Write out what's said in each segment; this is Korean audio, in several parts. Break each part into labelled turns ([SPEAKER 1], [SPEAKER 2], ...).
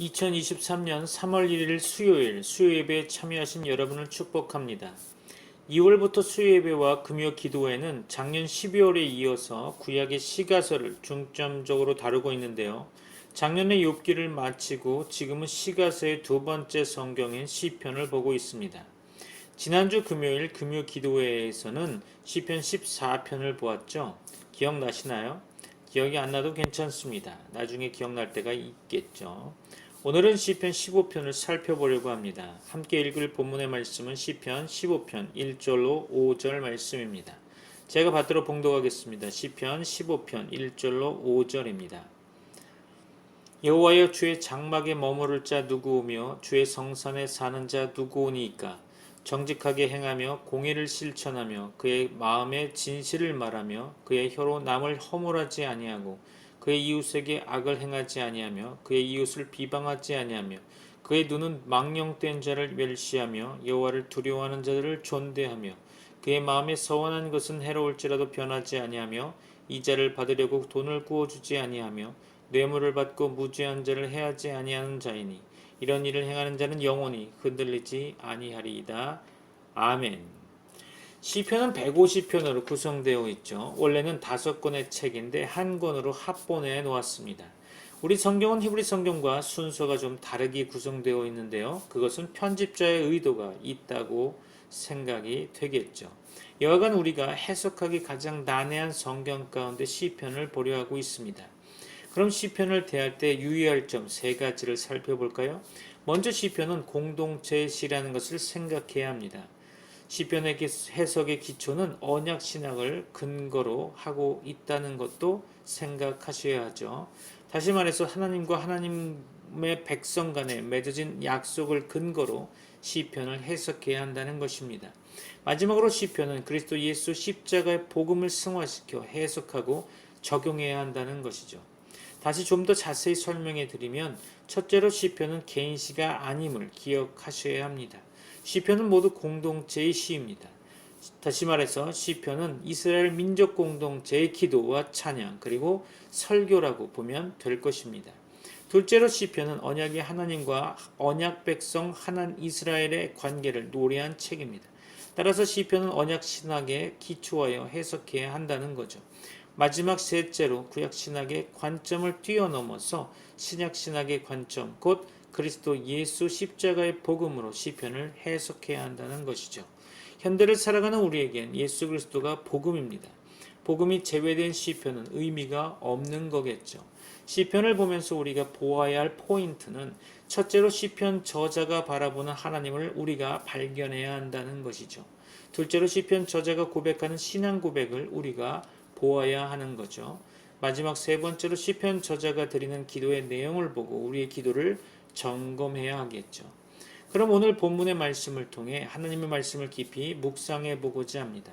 [SPEAKER 1] 2023년 3월 1일 수요일 수요예배에 참여하신 여러분을 축복합니다. 2월부터 수요예배와 금요 기도회는 작년 12월에 이어서 구약의 시가서를 중점적으로 다루고 있는데요. 작년에 욥기를 마치고 지금은 시가서의 두 번째 성경인 시편을 보고 있습니다. 지난주 금요일 금요 기도회에서는 시편 14편을 보았죠. 기억나시나요? 기억이 안 나도 괜찮습니다. 나중에 기억날 때가 있겠죠. 오늘은 시편 15편을 살펴보려고 합니다. 함께 읽을 본문의 말씀은 시편 15편 1절로 5절 말씀입니다. 제가 받들어 봉독하겠습니다. 시편 15편 1절로 5절입니다. 여호와여, 주의 장막에 머무를 자 누구오며 주의 성산에 사는 자 누구오니이까? 정직하게 행하며 공의를 실천하며 그의 마음에 진실을 말하며 그의 혀로 남을 허물하지 아니하고 그의 이웃에게 악을 행하지 아니하며 그의 이웃을 비방하지 아니하며 그의 눈은 망령된 자를 멸시하며 여호와를 두려워하는 자들을 존대하며 그의 마음에 서원한 것은 해로울지라도 변하지 아니하며 이자를 받으려고 돈을 구워주지 아니하며 뇌물을 받고 무죄한 자를 해하지 아니하는 자이니 이런 일을 행하는 자는 영원히 흔들리지 아니하리이다. 아멘. 시편은 150편으로 구성되어 있죠. 원래는 5권의 책인데 한 권으로 합본해 놓았습니다. 우리 성경은 히브리 성경과 순서가 좀 다르게 구성되어 있는데요. 그것은 편집자의 의도가 있다고 생각이 되겠죠. 여하간 우리가 해석하기 가장 난해한 성경 가운데 시편을 보려 하고 있습니다. 그럼 시편을 대할 때 유의할 점 3가지를 살펴볼까요? 먼저 시편은 공동체의 시라는 것을 생각해야 합니다. 시편의 해석의 기초는 언약 신학을 근거로 하고 있다는 것도 생각하셔야 하죠. 다시 말해서 하나님과 하나님의 백성 간에 맺어진 약속을 근거로 시편을 해석해야 한다는 것입니다. 마지막으로 시편은 그리스도 예수 십자가의 복음을 승화시켜 해석하고 적용해야 한다는 것이죠. 다시 좀 더 자세히 설명해 드리면 첫째로 시편은 개인 시가 아님을 기억하셔야 합니다. 시편은 모두 공동체의 시입니다. 다시 말해서 시편은 이스라엘 민족 공동체의 기도와 찬양 그리고 설교라고 보면 될 것입니다. 둘째로 시편은 언약의 하나님과 언약 백성 하나님 이스라엘의 관계를 노래한 책입니다. 따라서 시편은 언약 신학에 기초하여 해석해야 한다는 거죠. 마지막 셋째로 구약 신학의 관점을 뛰어넘어서 신약 신학의 관점 곧 그리스도 예수 십자가의 복음으로 시편을 해석해야 한다는 것이죠. 현대를 살아가는 우리에겐 예수 그리스도가 복음입니다. 복음이 제외된 시편은 의미가 없는 거겠죠. 시편을 보면서 우리가 보아야 할 포인트는 첫째로 시편 저자가 바라보는 하나님을 우리가 발견해야 한다는 것이죠. 둘째로 시편 저자가 고백하는 신앙 고백을 우리가 보아야 하는 거죠. 마지막 세 번째로 시편 저자가 드리는 기도의 내용을 보고 우리의 기도를 점검해야 하겠죠. 그럼 오늘 본문의 말씀을 통해 하나님의 말씀을 깊이 묵상해 보고자 합니다.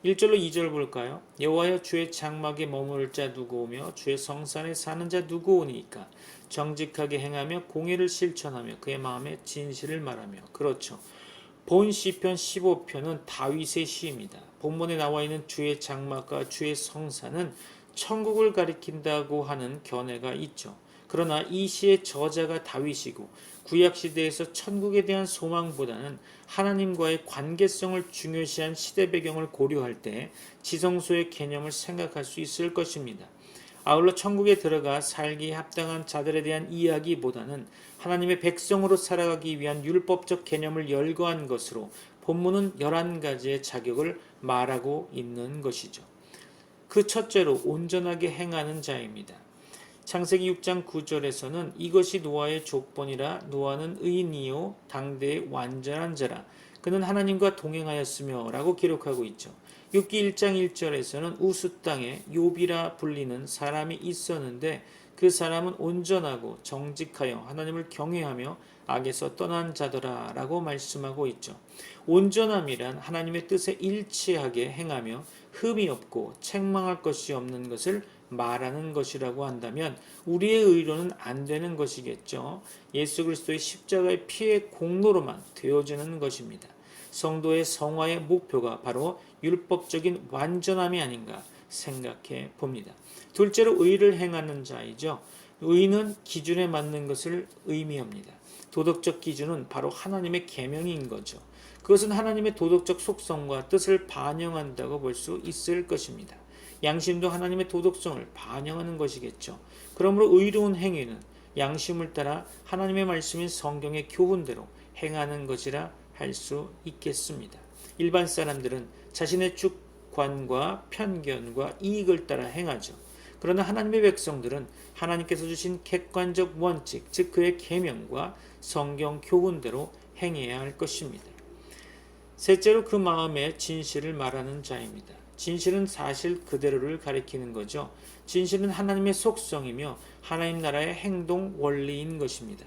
[SPEAKER 1] 1절로 2절 볼까요? 여호와여, 주의 장막에 머무를 자 누구오며 주의 성산에 사는 자 누구오니까? 정직하게 행하며 공의를 실천하며 그의 마음에 진실을 말하며. 그렇죠. 본 시편 15편은 다윗의 시입니다. 본문에 나와 있는 주의 장막과 주의 성산은 천국을 가리킨다고 하는 견해가 있죠. 그러나 이 시의 저자가 다윗이고 구약시대에서 천국에 대한 소망보다는 하나님과의 관계성을 중요시한 시대 배경을 고려할 때 지성소의 개념을 생각할 수 있을 것입니다. 아울러 천국에 들어가 살기 합당한 자들에 대한 이야기보다는 하나님의 백성으로 살아가기 위한 율법적 개념을 열거한 것으로 본문은 11가지의 자격을 말하고 있는 것이죠. 그 첫째로 온전하게 행하는 자입니다. 창세기 6장 9절에서는 이것이 노아의 족본이라 노아는 의인이요 당대의 완전한 자라 그는 하나님과 동행하였으며 라고 기록하고 있죠. 욥기 1장 1절에서는 우스 땅에 욥이라 불리는 사람이 있었는데 그 사람은 온전하고 정직하여 하나님을 경외하며 악에서 떠난 자더라 라고 말씀하고 있죠. 온전함이란 하나님의 뜻에 일치하게 행하며 흠이 없고 책망할 것이 없는 것을 말하는 것이라고 한다면 우리의 의로는 안 되는 것이겠죠. 예수 그리스도의 십자가의 피의 공로로만 되어지는 것입니다. 성도의 성화의 목표가 바로 율법적인 완전함이 아닌가 생각해 봅니다. 둘째로 의를 행하는 자이죠. 의는 기준에 맞는 것을 의미합니다. 도덕적 기준은 바로 하나님의 계명인 거죠. 그것은 하나님의 도덕적 속성과 뜻을 반영한다고 볼 수 있을 것입니다. 양심도 하나님의 도덕성을 반영하는 것이겠죠. 그러므로 의로운 행위는 양심을 따라 하나님의 말씀인 성경의 교훈대로 행하는 것이라 할 수 있겠습니다. 일반 사람들은 자신의 주관과 편견과 이익을 따라 행하죠. 그러나 하나님의 백성들은 하나님께서 주신 객관적 원칙, 즉 그의 계명과 성경 교훈대로 행해야 할 것입니다. 셋째로 그 마음의 진실을 말하는 자입니다. 진실은 사실 그대로를 가리키는 거죠. 진실은 하나님의 속성이며 하나님 나라의 행동 원리인 것입니다.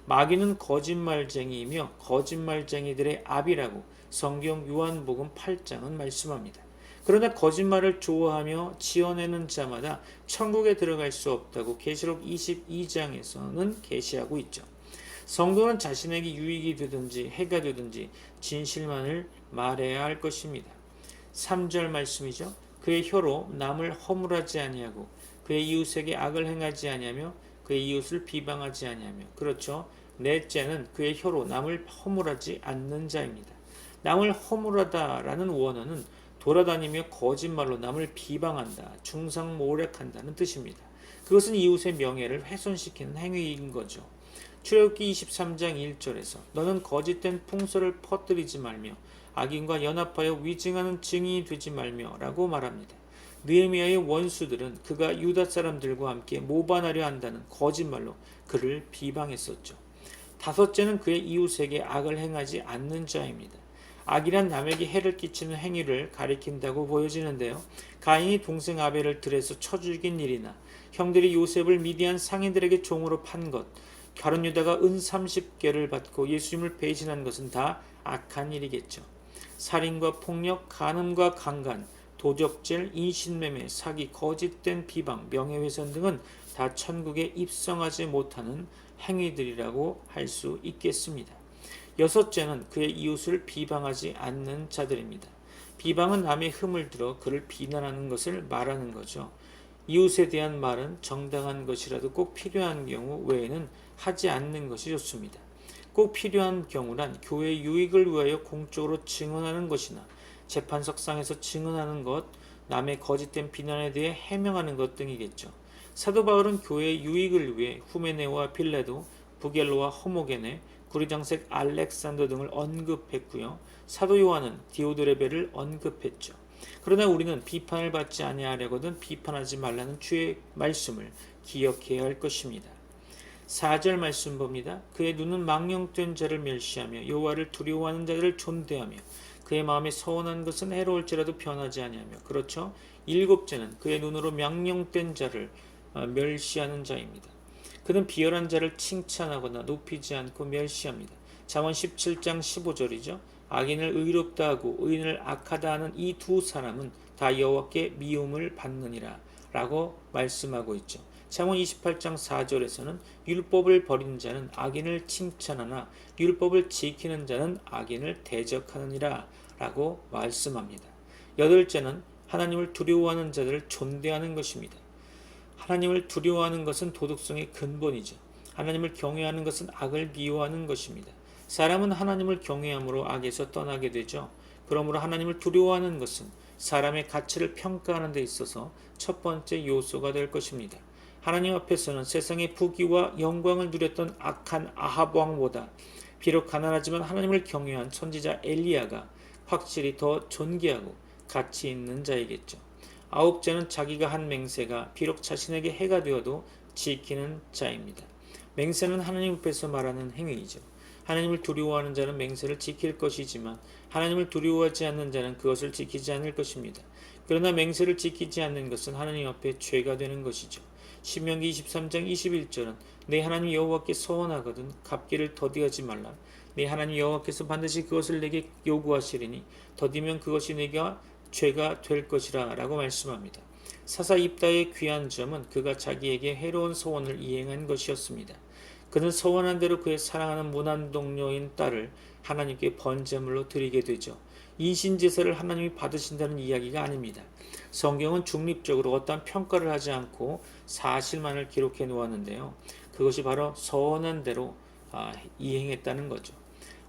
[SPEAKER 1] 마귀는 거짓말쟁이이며 거짓말쟁이들의 압이라고 성경 요한복음 8장은 말씀합니다. 그러나 거짓말을 좋아하며 지어내는 자마다 천국에 들어갈 수 없다고 계시록 22장에서는 계시하고 있죠. 성도는 자신에게 유익이 되든지 해가 되든지 진실만을 말해야 할 것입니다. 3절 말씀이죠. 그의 혀로 남을 허물하지 아니하고 그의 이웃에게 악을 행하지 아니하며 그의 이웃을 비방하지 아니하며. 그렇죠. 넷째는 그의 혀로 남을 허물하지 않는 자입니다. 남을 허물하다라는 원어는 돌아다니며 거짓말로 남을 비방한다, 중상모략한다는 뜻입니다. 그것은 이웃의 명예를 훼손시키는 행위인 거죠. 출애굽기 23장 1절에서 너는 거짓된 풍설을 퍼뜨리지 말며 악인과 연합하여 위증하는 증인이 되지 말며 라고 말합니다. 느헤미야의 원수들은 그가 유다 사람들과 함께 모반하려 한다는 거짓말로 그를 비방했었죠. 다섯째는 그의 이웃에게 악을 행하지 않는 자입니다. 악이란 남에게 해를 끼치는 행위를 가리킨다고 보여지는데요. 가인이 동생 아벨을 들에서 쳐 죽인 일이나 형들이 요셉을 미디안 상인들에게 종으로 판 것, 가룟 유다가 은 30개를 받고 예수님을 배신한 것은 다 악한 일이겠죠. 살인과 폭력, 간음과 강간, 도적질, 인신매매, 사기, 거짓된 비방, 명예훼손 등은 다 천국에 입성하지 못하는 행위들이라고 할 수 있겠습니다. 여섯째는 그의 이웃을 비방하지 않는 자들입니다. 비방은 남의 흠을 들어 그를 비난하는 것을 말하는 거죠. 이웃에 대한 말은 정당한 것이라도 꼭 필요한 경우 외에는 하지 않는 것이 좋습니다. 꼭 필요한 경우란 교회 유익을 위하여 공적으로 증언하는 것이나 재판석상에서 증언하는 것, 남의 거짓된 비난에 대해 해명하는 것 등이겠죠. 사도 바울은 교회의 유익을 위해 후메네와 빌레도, 부겔로와 호모게네, 구리장색 알렉산더 등을 언급했고요. 사도 요한은 디오드레베를 언급했죠. 그러나 우리는 비판을 받지 아니하려거든 비판하지 말라는 주의 말씀을 기억해야 할 것입니다. 4절 말씀 봅니다. 그의 눈은 망령된 자를 멸시하며 여호와를 두려워하는 자들을 존대하며 그의 마음에 서운한 것은 해로울지라도 변하지 아니하며. 그렇죠. 7째는 그의 눈으로 망령된 자를 멸시하는 자입니다. 그는 비열한 자를 칭찬하거나 높이지 않고 멸시합니다. 잠언 17장 15절이죠. 악인을 의롭다 하고 의인을 악하다 하는 이 두 사람은 다 여호와께 미움을 받느니라 라고 말씀하고 있죠. 잠언 28장 4절에서는 율법을 버린 자는 악인을 칭찬하나 율법을 지키는 자는 악인을 대적하느니라 라고 말씀합니다. 8째는 하나님을 두려워하는 자들을 존대하는 것입니다. 하나님을 두려워하는 것은 도덕성의 근본이죠. 하나님을 경외하는 것은 악을 미워하는 것입니다. 사람은 하나님을 경외함으로 악에서 떠나게 되죠. 그러므로 하나님을 두려워하는 것은 사람의 가치를 평가하는 데 있어서 첫 번째 요소가 될 것입니다. 하나님 앞에서는 세상의 부귀와 영광을 누렸던 악한 아합 왕보다 비록 가난하지만 하나님을 경외한 선지자 엘리야가 확실히 더 존귀하고 가치 있는 자이겠죠. 9째는 자기가 한 맹세가 비록 자신에게 해가 되어도 지키는 자입니다. 맹세는 하나님 앞에서 말하는 행위이죠. 하나님을 두려워하는 자는 맹세를 지킬 것이지만 하나님을 두려워하지 않는 자는 그것을 지키지 않을 것입니다. 그러나 맹세를 지키지 않는 것은 하나님 앞에 죄가 되는 것이죠. 신명기 23장 21절은 내 하나님 여호와께 서원하거든 갚기를 더디하지 말라. 내 하나님 여호와께서 반드시 그것을 내게 요구하시리니 더디면 그것이 내가 죄가 될 것이라 라고 말씀합니다. 사사 입다의 귀한 점은 그가 자기에게 해로운 소원을 이행한 것이었습니다. 그는 서원한 대로 그의 사랑하는 무난 동료인 딸을 하나님께 번제물로 드리게 되죠. 인신제사를 하나님이 받으신다는 이야기가 아닙니다. 성경은 중립적으로 어떠한 평가를 하지 않고 사실만을 기록해 놓았는데요. 그것이 바로 선한 대로 이행했다는 거죠.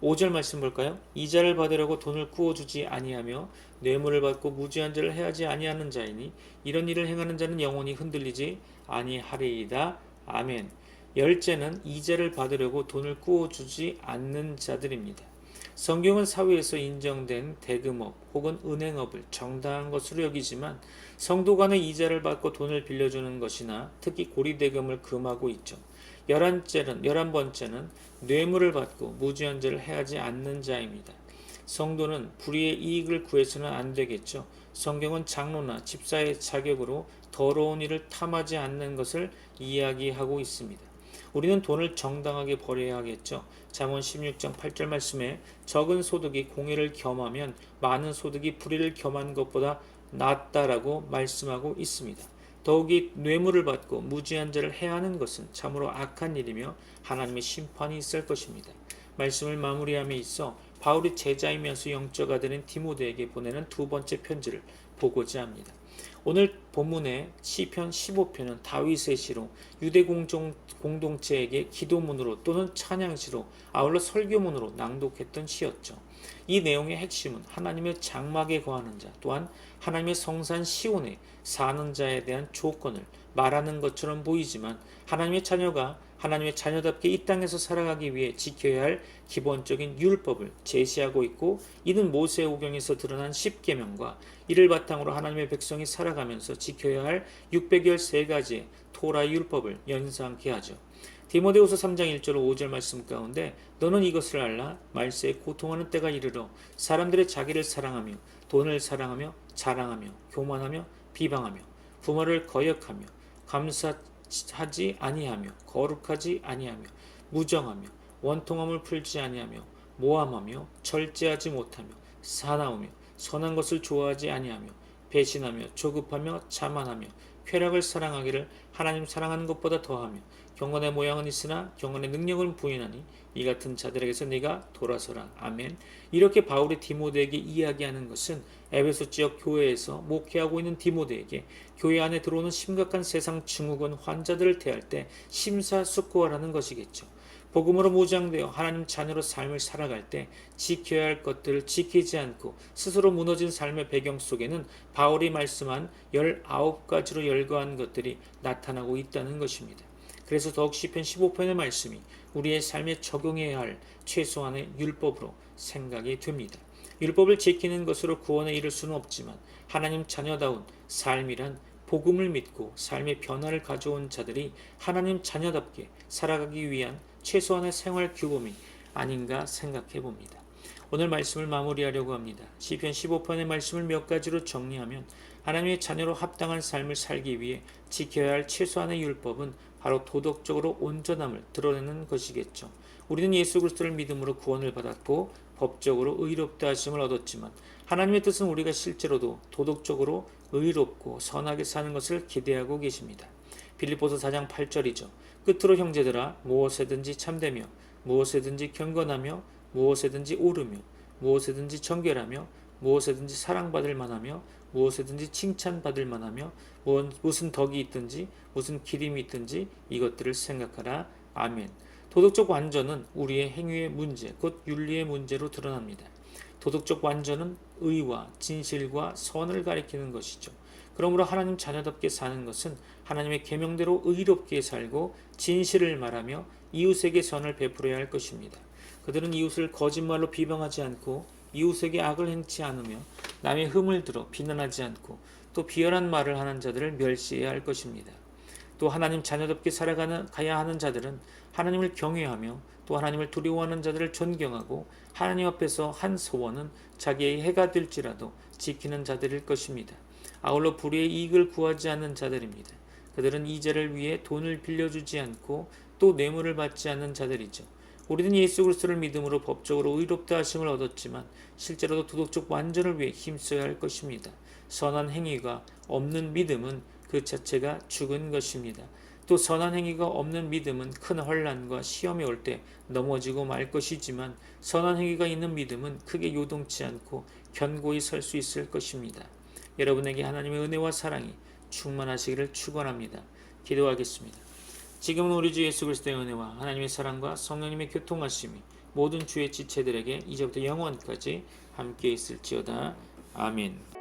[SPEAKER 1] 5절 말씀 볼까요? 이자를 받으려고 돈을 구워주지 아니하며 뇌물을 받고 무지한 죄를 해하지 아니하는 자이니 이런 일을 행하는 자는 영원히 흔들리지 아니하리이다. 아멘. 열째는 이자를 받으려고 돈을 구워주지 않는 자들입니다. 성경은 사회에서 인정된 대금업 혹은 은행업을 정당한 것으로 여기지만 성도 간의 이자를 받고 돈을 빌려주는 것이나 특히 고리대금을 금하고 있죠. 11번째는 뇌물을 받고 무지한 죄를 해하지 않는 자입니다. 성도는 불의의 이익을 구해서는 안 되겠죠. 성경은 장로나 집사의 자격으로 더러운 일을 탐하지 않는 것을 이야기하고 있습니다. 우리는 돈을 정당하게 벌여야 하겠죠. 잠언 16장 8절 말씀에 적은 소득이 공의를 겸하면 많은 소득이 불의를 겸한 것보다 낫다라고 말씀하고 있습니다. 더욱이 뇌물을 받고 무지한 죄를 해하는 것은 참으로 악한 일이며 하나님의 심판이 있을 것입니다. 말씀을 마무리함에 있어 바울이 제자이면서 영적 아들인 디모데에게 보내는 두 번째 편지를 보고자 합니다. 오늘 본문의 시편 15편은 다윗의 시로 유대 공동체에게 기도문으로 또는 찬양시로 아울러 설교문으로 낭독했던 시였죠. 이 내용의 핵심은 하나님의 장막에 거하는 자 또한 하나님의 성산 시온에 사는 자에 대한 조건을 말하는 것처럼 보이지만 하나님의 자녀가 하나님의 자녀답게 이 땅에서 살아가기 위해 지켜야 할 기본적인 율법을 제시하고 있고 이는 모세오경에서 드러난 십계명과 이를 바탕으로 하나님의 백성이 살아가면서 지켜야 할 613가지의 토라 율법을 연상케 하죠. 디모데후서 3장 1절 5절 말씀 가운데 너는 이것을 알라 말세에 고통하는 때가 이르러 사람들의 자기를 사랑하며 돈을 사랑하며 자랑하며 교만하며 비방하며 부모를 거역하며 감사하지 아니하며 거룩하지 아니하며 무정하며 원통함을 풀지 아니하며 모함하며 절제하지 못하며 사나우며 선한 것을 좋아하지 아니하며 배신하며 조급하며 자만하며 쾌락을 사랑하기를 하나님 사랑하는 것보다 더하며 경건의 모양은 있으나 경건의 능력은 부인하니 이 같은 자들에게서 네가 돌아서라. 아멘. 이렇게 바울이 디모데에게 이야기하는 것은 에베소 지역 교회에서 목회하고 있는 디모데에게 교회 안에 들어오는 심각한 세상 증후군 환자들을 대할 때 심사숙고하라는 것이겠죠. 복음으로 무장되어 하나님 자녀로 삶을 살아갈 때 지켜야 할 것들을 지키지 않고 스스로 무너진 삶의 배경 속에는 바울이 말씀한 19가지로 열거한 것들이 나타나고 있다는 것입니다. 그래서 더욱 시편 15편의 말씀이 우리의 삶에 적용해야 할 최소한의 율법으로 생각이 됩니다. 율법을 지키는 것으로 구원에 이를 수는 없지만 하나님 자녀다운 삶이란 복음을 믿고 삶의 변화를 가져온 자들이 하나님 자녀답게 살아가기 위한 최소한의 생활 규범이 아닌가 생각해 봅니다. 오늘 말씀을 마무리하려고 합니다. 시편 15편의 말씀을 몇 가지로 정리하면 하나님의 자녀로 합당한 삶을 살기 위해 지켜야 할 최소한의 율법은 바로 도덕적으로 온전함을 드러내는 것이겠죠. 우리는 예수 그리스도를 믿음으로 구원을 받았고 법적으로 의롭다 하심을 얻었지만 하나님의 뜻은 우리가 실제로도 도덕적으로 의롭고 선하게 사는 것을 기대하고 계십니다. 빌립보서 4장 8절이죠. 끝으로 형제들아 무엇에든지 참되며 무엇에든지 경건하며 무엇에든지 옳으며 무엇에든지 정결하며 무엇에든지 사랑받을 만하며 무엇에든지 칭찬받을 만하며 무슨 덕이 있든지 무슨 기림이 있든지 이것들을 생각하라. 아멘. 도덕적 완전은 우리의 행위의 문제, 곧 윤리의 문제로 드러납니다. 도덕적 완전은 의와 진실과 선을 가리키는 것이죠. 그러므로 하나님 자녀답게 사는 것은 하나님의 계명대로 의롭게 살고 진실을 말하며 이웃에게 선을 베풀어야 할 것입니다. 그들은 이웃을 거짓말로 비방하지 않고 이웃에게 악을 행치 않으며 남의 흠을 들어 비난하지 않고 또 비열한 말을 하는 자들을 멸시해야 할 것입니다. 또 하나님 자녀답게 살아가야 하는 자들은 하나님을 경외하며 또 하나님을 두려워하는 자들을 존경하고 하나님 앞에서 한 소원은 자기의 해가 될지라도 지키는 자들일 것입니다. 아울러 불의의 이익을 구하지 않는 자들입니다. 그들은 이자를 위해 돈을 빌려주지 않고 또 뇌물을 받지 않는 자들이죠. 우리는 예수 그리스도를 믿음으로 법적으로 의롭다 하심을 얻었지만 실제로도 도덕적 완전을 위해 힘써야 할 것입니다. 선한 행위가 없는 믿음은 그 자체가 죽은 것입니다. 또 선한 행위가 없는 믿음은 큰 환난과 시험이 올 때 넘어지고 말 것이지만 선한 행위가 있는 믿음은 크게 요동치 않고 견고히 설 수 있을 것입니다. 여러분에게 하나님의 은혜와 사랑이 충만하시기를 축원합니다. 기도하겠습니다. 지금은 우리 주 예수 그리스도의 은혜와 하나님의 사랑과 성령님의 교통하심이 모든 주의 지체들에게 이제부터 영원까지 함께 있을지어다. 아멘.